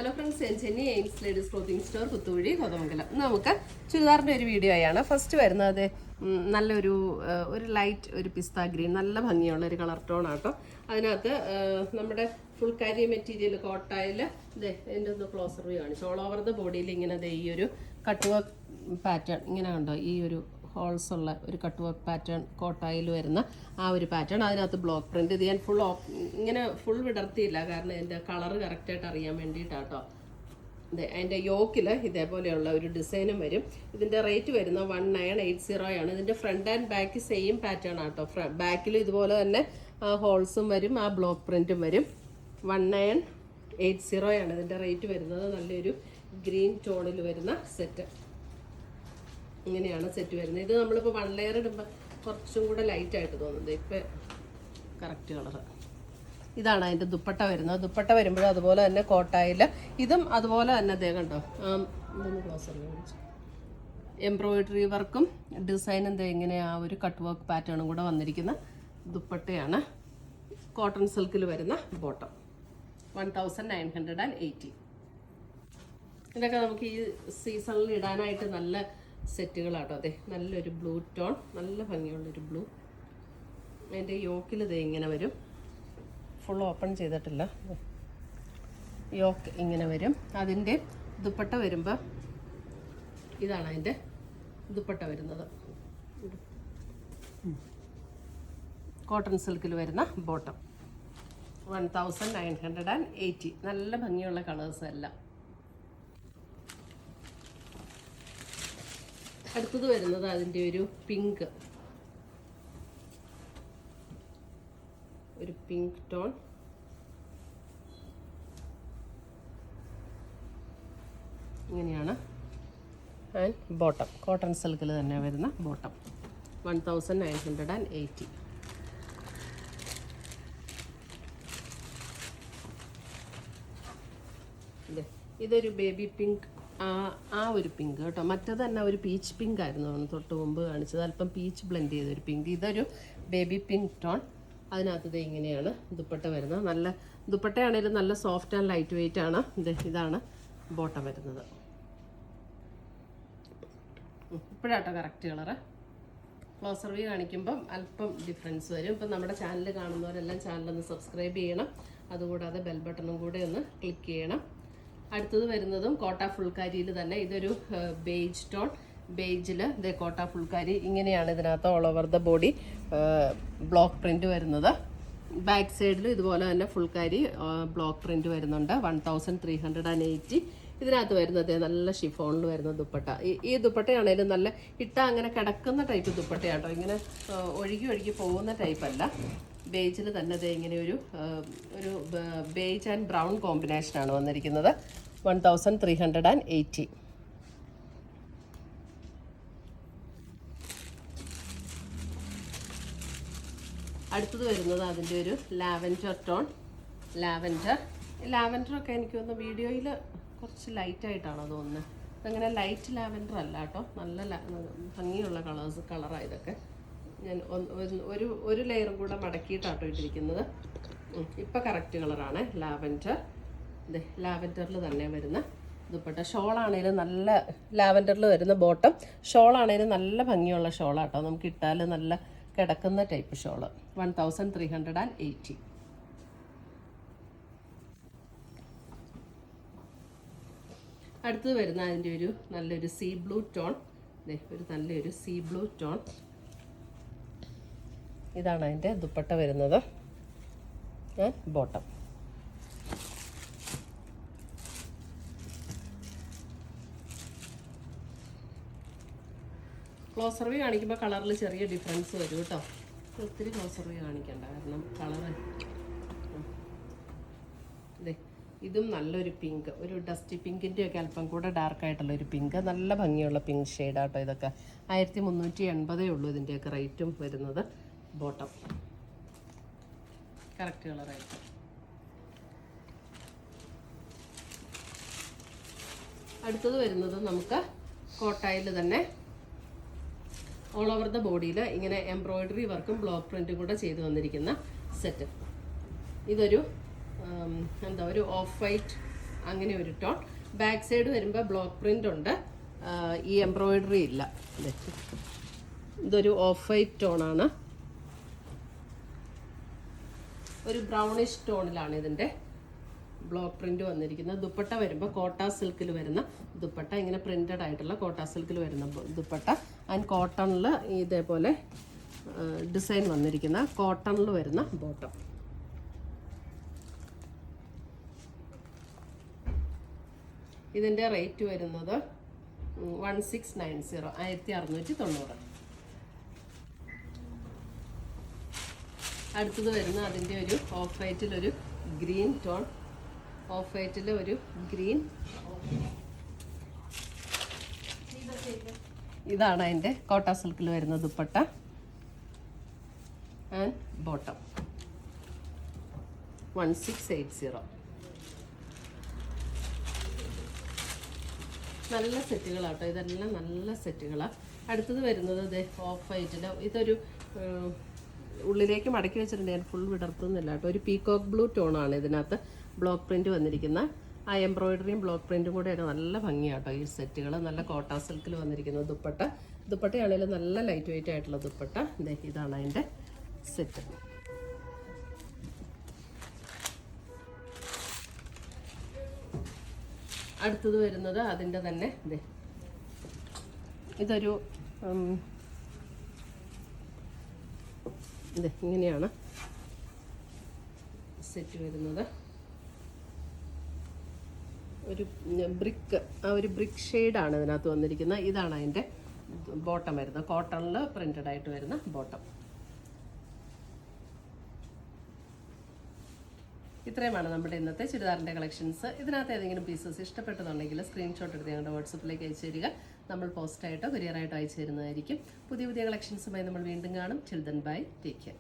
Hello friends, ഞാൻ ചെന്നി Aims ladies clothing store Puthuvazhi Kothamangalam. നമുക്ക് ചുരിദാറിൻ്റെ ഒരു വീഡിയോ ആണ്. ഫസ്റ്റ് വരുന്നത് നല്ലൊരു ലൈറ്റ് ഒരു പിസ്ത ഗ്രീൻ, നല്ല ഭംഗിയുള്ള ഒരു കളർ ടോൺ ആട്ടോ. അതിനകത്ത് നമ്മുടെ ഫുൾ കാരി മെറ്റീരിയൽ കോട്ടായിൽ എൻ്റെ ഒന്ന് ക്ലോസർ വ്യൂ കാണിച്ചു. ഓൾ ഓവർ ദ ബോഡിയിൽ ഇങ്ങനെ ഈ ഒരു കട്ട് വർക്ക് പാറ്റേൺ ഇങ്ങനെ കണ്ടോ, ഈ ഒരു ഹോൾസ് ഉള്ള ഒരു കട്ട് വർക്ക് പാറ്റേൺ കോട്ടായിൽ വരുന്ന ആ ഒരു പാറ്റേൺ. അതിനകത്ത് ബ്ലോക്ക് പ്രിന്റ്. ഇത് ഞാൻ ഇങ്ങനെ ഫുൾ വിടർത്തിയില്ല, കാരണം എൻ്റെ കളറ് കറക്റ്റായിട്ട് അറിയാൻ വേണ്ടിയിട്ടാട്ടോ. അതെ, അതിൻ്റെ യോക്കിൽ ഇതേപോലെയുള്ള ഒരു ഡിസൈനും വരും. ഇതിൻ്റെ റേറ്റ് വരുന്നത് 1980 ആണ്. ഇതിൻ്റെ front and back same pattern ആട്ടോ. ബാക്കിലും ഇതുപോലെ തന്നെ ഹോൾസും വരും, ആ ബ്ലോക്ക് പ്രിന്റും വരും. 1980 ആണ് ഇതിൻ്റെ റേറ്റ് വരുന്നത്. നല്ലൊരു ഗ്രീൻ ടോണിൽ വരുന്ന സെറ്റ്. ഇങ്ങനെയാണ് സെറ്റ് വരുന്നത്. ഇത് നമ്മളിപ്പോൾ 1 ലെയർ ഇടുമ്പോൾ കുറച്ചും കൂടെ ലൈറ്റായിട്ട് തോന്നുന്നത്. ഇപ്പം കറക്റ്റ് കളറ്. ഇതാണ് അതിൻ്റെ ദുപ്പട്ട വരുന്നത്. ദുപ്പട്ട വരുമ്പോഴും അതുപോലെ തന്നെ കോട്ടായിൽ ഇതും അതുപോലെ തന്നെ അതേ കണ്ടോ, ഇതൊന്ന് ക്ലോസ് കാണിച്ചു. എംബ്രോയിഡറി വർക്കും ഡിസൈനും ഇങ്ങനെ ആ ഒരു കട്ട് വർക്ക് പാറ്റേണും കൂടെ വന്നിരിക്കുന്ന ദുപ്പട്ടയാണ്. കോട്ടൺ സിൽക്കിൽ വരുന്ന ബോട്ടം. 1980. ഇതൊക്കെ നമുക്ക് ഈ സീസണിൽ ഇടാനായിട്ട് നല്ല സെറ്റുകളാട്ടോ. അതെ, നല്ലൊരു ബ്ലൂ ടോൺ, നല്ല ഭംഗിയുള്ളൊരു ബ്ലൂ. അതിൻ്റെ യോക്കിൽ ഇങ്ങനെ വരും. ഫുൾ ഓപ്പൺ ചെയ്തിട്ടില്ല. യോക്ക് ഇങ്ങനെ വരും. അതിൻ്റെ ദുപ്പട്ട വരുമ്പോൾ ഇതാണ് അതിൻ്റെ ദുപ്പട്ട വരുന്നത്. കോട്ടൺ സിൽക്കിൽ വരുന്ന ബോട്ടം. 1980. നല്ല ഭംഗിയുള്ള കളേഴ്സ് എല്ലാം. അടുത്തത് വരുന്നത് അതിൻ്റെ ഒരു പിങ്ക് ടോൺ. ഇങ്ങനെയാണ്. ആൻഡ് ബോട്ടം കോട്ടൺ സിൽക്കിൽ തന്നെ വരുന്ന ബോട്ടം. 1980. ഇതൊരു ബേബി പിങ്ക്, ആ ഒരു പിങ്ക് കേട്ടോ. മറ്റേത് തന്നെ ഒരു പീച്ച് പിങ്ക് ആയിരുന്നു തൊട്ട് മുമ്പ് കാണിച്ചത്. അല്പം പീച്ച് ബ്ലെൻഡ് ചെയ്തൊരു പിങ്ക്. ഇതൊരു ബേബി പിങ്ക് ടോൺ. അതിനകത്ത് ഇങ്ങനെയാണ് ദുപ്പട്ട വരുന്നത്. നല്ല ദുപ്പട്ടയാണെങ്കിലും നല്ല സോഫ്റ്റ് ആൻഡ് ലൈറ്റ് വെയിറ്റ് ആണ്. ഇതാണ് ബോട്ടം വരുന്നത്. ഇപ്പോഴാട്ടോ കറക്റ്റ് കളറ്. ക്ലോസർ വ്യൂ കാണിക്കുമ്പം അല്പം ഡിഫറൻസ് വരും. ഇപ്പം നമ്മുടെ ചാനൽ കാണുന്നവരെല്ലാം ചാനലൊന്ന് സബ്സ്ക്രൈബ് ചെയ്യണം. അതുകൂടാതെ ബെൽ ബട്ടണും കൂടെ ഒന്ന് ക്ലിക്ക് ചെയ്യണം. അടുത്തത് വരുന്നതും കോട്ട ഫുൾക്കാരിയിൽ തന്നെ. ഇതൊരു ബേജ് ടോൺ. ബേജിൽ കോട്ട ഫുൾക്കാരി ഇങ്ങനെയാണ്. ഇതിനകത്ത് all over the body block print വരുന്നത്. ബാക്ക് സൈഡിൽ ഇതുപോലെ തന്നെ ഫുൾക്കാരി ബ്ലോക്ക് പ്രിന്റ് വരുന്നുണ്ട്. 1380. ഇതിനകത്ത് വരുന്നത് നല്ല ഷിഫോണിൽ വരുന്ന ദുപ്പട്ട. ഈ ദുപ്പട്ടയാണേലും നല്ല അങ്ങനെ കിടക്കുന്ന ടൈപ്പ് ദുപ്പട്ടയാട്ടോ. ഇങ്ങനെ ഒഴുകി പോകുന്ന ടൈപ്പല്ല. ബേജിൽ തന്നെ ഇങ്ങനെ ഒരു ബേജ് ആൻഡ് ബ്രൗൺ കോമ്പിനേഷനാണ് വന്നിരിക്കുന്നത്. 1380. അടുത്തത് വരുന്നത് അതിൻ്റെ ഒരു ലാവൻഡർ ടോൺ. ലാവൻഡറൊക്കെ എനിക്ക് തോന്നുന്നു വീഡിയോയിൽ കുറച്ച് ലൈറ്റായിട്ടാണോ തോന്നുന്നത്. അതങ്ങനെ ലൈറ്റ് ലാവൻഡർ അല്ല കേട്ടോ. നല്ല ഭംഗിയുള്ള കളറാണ് ഇതൊക്കെ. ഞാൻ ഒരു ലെയറും കൂടെ മടക്കിയിട്ടാട്ടോ ഇട്ടിരിക്കുന്നത്. ഇപ്പം കറക്റ്റ് കളറാണ് ലാവൻഡർ. ലാവൻഡറിൽ തന്നെ വരുന്ന ദുപ്പട്ട. ഷോളാണേലും നല്ല ലാവൻഡറിൽ വരുന്ന ബോട്ടം. ഷോളാണേലും നല്ല ഭംഗിയുള്ള ഷോളാട്ടോ. നമുക്ക് ഇട്ടാൽ നല്ല കിടക്കുന്ന ടൈപ്പ് ഷോള്. 1380. അടുത്തത് വരുന്ന അതിൻ്റെ ഒരു നല്ലൊരു സീ ബ്ലൂ ടോൺ. നല്ലൊരു സീ ബ്ലൂ ടോൺ. ഇതാണ് അതിൻ്റെ ദുപ്പട്ട വരുന്നത്. ബോട്ടം. ക്ലോസർ വ്യൂ കാണിക്കുമ്പോൾ കളറിൽ ചെറിയ ഡിഫറൻസ് വരും കേട്ടോ. ഒത്തിരി ക്ലോസർ വ്യൂ കാണിക്കണ്ട, കാരണം കളറ് ഇതും നല്ലൊരു പിങ്ക്, ഒരു ഡസ്റ്റി പിങ്കിൻ്റെ ഒക്കെ അല്പം കൂടെ ഡാർക്കായിട്ടുള്ള ഒരു പിങ്ക്. നല്ല ഭംഗിയുള്ള പിങ്ക് ഷെയ്ഡാട്ടോ. ഇതൊക്കെ 1380 ഉള്ളൂ ഇതിൻ്റെയൊക്കെ റേറ്റും വരുന്നത്. ബോട്ടം കറക്റ്റ് കളറായിട്ട്. അടുത്തത് വരുന്നത് നമുക്ക് കോട്ടായിൽ തന്നെ ഓൾ ഓവർ ദ ബോഡിയിൽ ഇങ്ങനെ എംബ്രോയിഡറി വർക്കും ബ്ലോക്ക് പ്രിൻറ്റും കൂടെ ചെയ്ത് വന്നിരിക്കുന്ന സെറ്റ്. ഇതൊരു ഒരു ഓഫ് വൈറ്റ് അങ്ങനെ ഒരു ടോൺ. ബാക്ക് സൈഡ് വരുമ്പോൾ ബ്ലോക്ക് പ്രിന്റ് ഉണ്ട്, ഈ എംബ്രോയിഡറി ഇല്ല. ഇതൊരു ഓഫ് വൈറ്റ് ടോണാണ്, ഒരു ബ്രൗണിഷ് ടോണിലാണ് ഇതിൻ്റെ ബ്ലോക്ക് പ്രിന്റ് വന്നിരിക്കുന്നത്. ദുപ്പട്ട വരുമ്പോൾ കോട്ട സിൽക്കിൽ വരുന്ന ദുപ്പട്ട, ഇങ്ങനെ പ്രിന്റഡ് ആയിട്ടുള്ള കോട്ട സിൽക്കിൽ വരുന്ന ദുപ്പട്ട. ആൻഡ് കോട്ടണിൽ ഇതേപോലെ ഡിസൈൻ വന്നിരിക്കുന്ന കോട്ടണിൽ വരുന്ന ബോട്ടം. ഇതിൻ്റെ റേറ്റ് വരുന്നത് 1690, 1690. അടുത്തത് വരുന്ന അതിൻ്റെ ഒരു ഓഫ് വൈറ്റിലൊരു ഗ്രീൻ ടോൺ, ഓഫ് വൈറ്റിൽ ഒരു ഗ്രീൻ. ഇതാണ് അതിൻ്റെ കോട്ട സിൽക്കിൽ വരുന്ന ദുപ്പട്ട ആൻഡ് ബോട്ടം. 1680. നല്ല സെറ്റുകളാട്ടോ, ഇതെല്ലാം നല്ല സെറ്റുകളാണ്. അടുത്തത് വരുന്നത് ഇത് ഓഫ് വൈറ്റിൽ, ഇതൊരു ഉള്ളിലേക്ക് മടക്കി വെച്ചിട്ടുണ്ട്, ഞാൻ ഫുൾ വിടർത്തുന്നില്ല കേട്ടോ. ഒരു പീകോക്ക് ബ്ലൂ ടോണാണ് ഇതിനകത്ത് ബ്ലോക്ക് പ്രിന്റ് വന്നിരിക്കുന്ന. ആ എംബ്രോയിഡറിയും ബ്ലോക്ക് പ്രിന്റും കൂടെ നല്ല ഭംഗിയാട്ടോ ഈ സെറ്റുകൾ. നല്ല കോട്ട സിൽക്കിൽ വന്നിരിക്കുന്ന ദുപ്പട്ട. ദുപ്പട്ടയാണെങ്കിലും നല്ല ലൈറ്റ് വെയിറ്റ് ആയിട്ടുള്ള ദുപ്പട്ട. ഇതാണ് അതിൻ്റെ സെറ്റ്. അടുത്തത് വരുന്നത് അതിൻ്റെ തന്നെ ഇതൊരു ഇങ്ങനെയാണ് സെറ്റ് വരുന്നത്. ഒരു ബ്രിക്ക്, ആ ഒരു ബ്രിക്ക് ഷെയ്ഡാണ് ഇതിനകത്ത് വന്നിരിക്കുന്നത്. ഇതാണ് അതിൻ്റെ ബോട്ടം വരുന്നത്, കോട്ടണിൽ പ്രിന്റഡ് ആയിട്ട് വരുന്ന ബോട്ടം. ഇത്രയുമാണ് നമ്മുടെ ഇന്നത്തെ ചുരിദാറിൻ്റെ കളക്ഷൻസ്. ഇതിനകത്ത് ഏതെങ്കിലും പീസസ് ഇഷ്ടപ്പെട്ടതുണ്ടെങ്കിൽ സ്ക്രീൻഷോട്ട് എടുത്ത് ഞങ്ങളുടെ വാട്സപ്പിലേക്ക് അയച്ചു തരിക. നമ്മൾ പോസ്റ്റായിട്ടോ കൊറിയറായിട്ടോ അയച്ചു തരുന്നതായിരിക്കും. പുതിയ പുതിയ കളക്ഷൻസുമായി നമ്മൾ വീണ്ടും കാണും. ചിൽ ദെൻ ബൈ, ടേക്ക് കെയർ.